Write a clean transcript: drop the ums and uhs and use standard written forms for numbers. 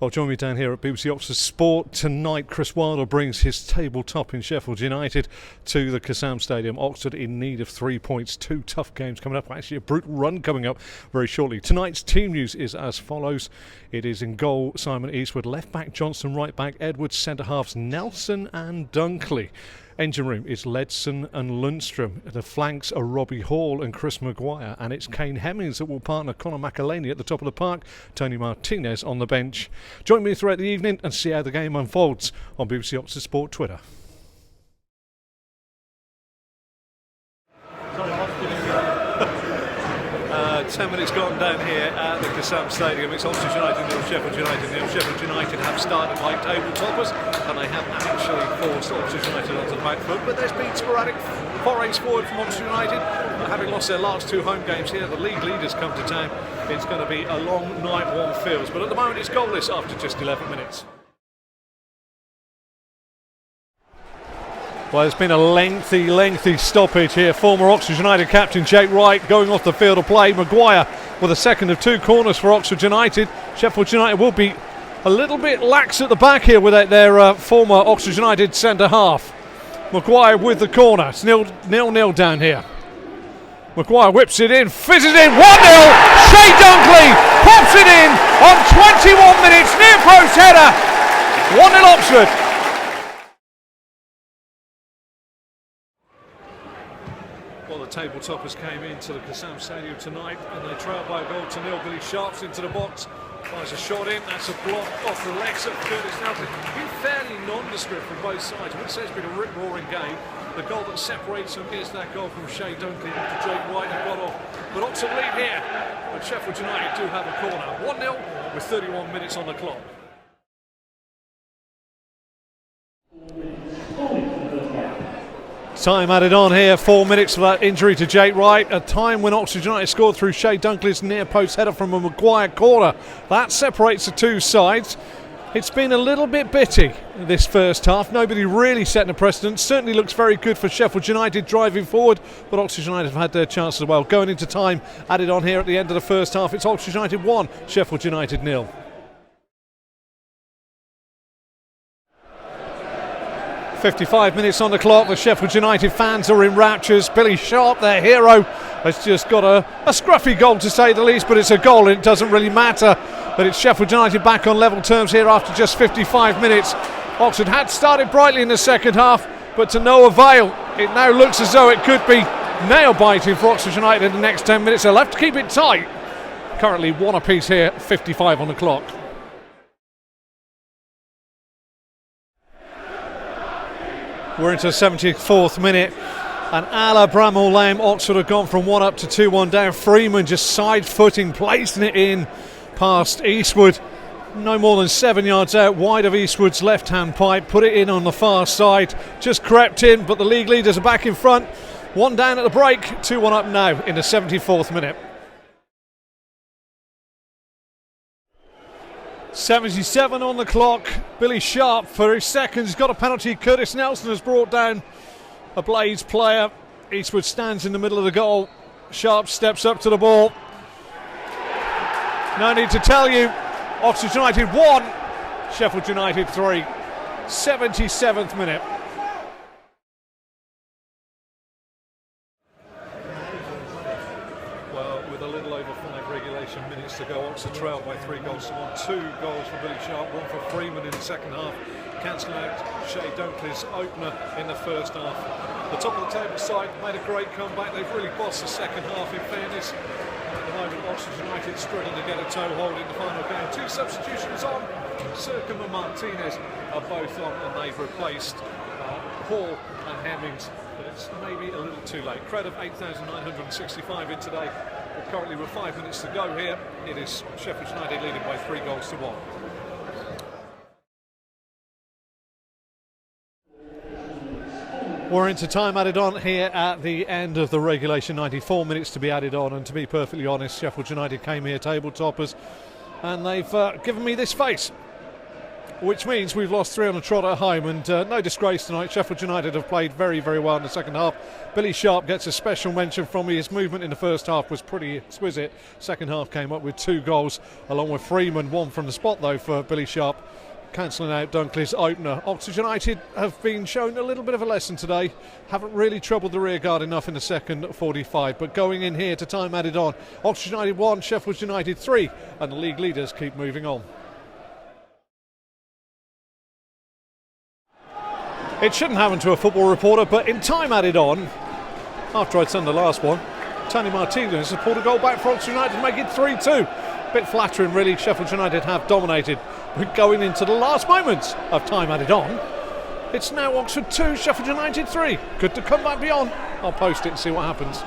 Well, join me down here at BBC Oxford Sport tonight. Chris Wilder brings his tabletop in Sheffield United to the Kassam Stadium. Oxford in need of 3 points. 2 tough games coming up. Actually, a brutal run coming up very shortly. Tonight's team news is as follows. It is in goal, Simon Eastwood. Left back, Johnson. Right back, Edwards. Centre halves, Nelson and Dunkley. Engine room is Ledson and Lundstrom. The flanks are Robbie Hall and Chris Maguire. And it's Kane Hemmings that will partner Conor McAleny at the top of the park. Tony Martinez on the bench. Join me throughout the evening and see how the game unfolds on BBC Oxford Sport Twitter. 10 minutes gone down here at the Kassam Stadium. It's Oxford United nil, Sheffield United nil. Sheffield United have started like table toppers and they haven't actually forced Oxford United onto the back foot, but there's been sporadic forays forward from Oxford United. Having lost their last 2 home games here, the league leaders come to town. It's going to be a long night, one feels, but at the moment it's goalless after just 11 minutes. Well, it's been a lengthy stoppage here. Former Oxford United captain Jake Wright going off the field of play. Maguire with a second of 2 corners for Oxford United. Sheffield United will be a little bit lax at the back here without their former Oxford United centre half. Maguire with the corner. It's 0-0 down here. Maguire whips it in, fizzes in, 1-0. Shea Dunkley pops it in on 21 minutes. Near post header. 1-0 Oxford. Well, the table toppers came into the Kassam Stadium tonight and they trailed by a goal to nil. Billy Sharp's into the box, fires a shot in, that's a block off the legs of Curtis Nelson. Been fairly nondescript from both sides. I wouldn't say it's been a rip-roaring game. The goal that separates them is that goal from Shea Dunkley after Jake White had got off. But Oxford lead here, but Sheffield United do have a corner. 1-0 with 31 minutes on the clock. Time added on here, 4 minutes for that injury to Jake Wright. A time when Oxford United scored through Shea Dunkley's near post header from a Maguire corner. That separates the 2 sides. It's been a little bit bitty this first half. Nobody really setting a precedent. Certainly looks very good for Sheffield United driving forward, but Oxford United have had their chances as well. Going into time added on here at the end of the first half. It's Oxford United 1, Sheffield United 0. 55 minutes on the clock. The Sheffield United fans are in raptures. Billy Sharp, their hero, has just got a scruffy goal to say the least, but it's a goal and it doesn't really matter. But it's Sheffield United back on level terms here after just 55 minutes. Oxford had started brightly in the second half, but to no avail. It now looks as though it could be nail-biting for Oxford United in the next 10 minutes. They'll have to keep it tight. Currently 1 apiece here, 55 on the clock. We're into the 74th minute, and a la Bramall Lane, Oxford have gone from 1 up to 2-1 down. Freeman just side-footing, placing it in past Eastwood. No more than 7 yards out, wide of Eastwood's left-hand pipe. Put it in on the far side, just crept in, but the league leaders are back in front. 1 down at the break, 2-1 up now in the 74th minute. 77 on the clock. Billy Sharp for his second has got a penalty. Curtis Nelson has brought down a Blades player. Eastwood stands in the middle of the goal. Sharp steps up to the ball. No need to tell you, Oxford United 1, Sheffield United 3. 77th minute. Minutes to go. Oxford trailed by 3 goals to 1. 2 goals for Billy Sharp, 1 for Freeman in the second half, cancelling out Shea Dunkley's opener in the first half. The top of the table side made a great comeback. They've really bossed the second half in fairness. At the moment Oxford United struggling to get a toe hold in the final game. 2 substitutions on. Circum and Martinez are both on and they've replaced Hall and Hemmings. But it's maybe a little too late. Crowd of 8,965 in today. But currently with 5 minutes to go here, it is Sheffield United leading by 3 goals to 1. We're into time added on here at the end of the regulation. 94 minutes to be added on, and to be perfectly honest, Sheffield United came here table toppers and they've given me this face. which means we've lost 3 on a trot at home, and no disgrace tonight. Sheffield United have played very, very well in the second half. Billy Sharp gets a special mention from me. His movement in the first half was pretty exquisite. Second half came up with 2 goals, along with Freeman, 1 from the spot though for Billy Sharp, cancelling out Dunkley's opener. Oxford United have been shown a little bit of a lesson today. Haven't really troubled the rear guard enough in the second 45, but going in here to time added on, Oxford United 1, Sheffield United 3, and the league leaders keep moving on. It shouldn't happen to a football reporter, but in time added on, after I'd sent the last one, Tony Martinez has pulled a goal back for Oxford United to make it 3-2. Bit flattering really. Sheffield United have dominated, but going into the last moments of time added on, it's now Oxford 2, Sheffield United 3. Could the comeback be on? I'll post it and see what happens.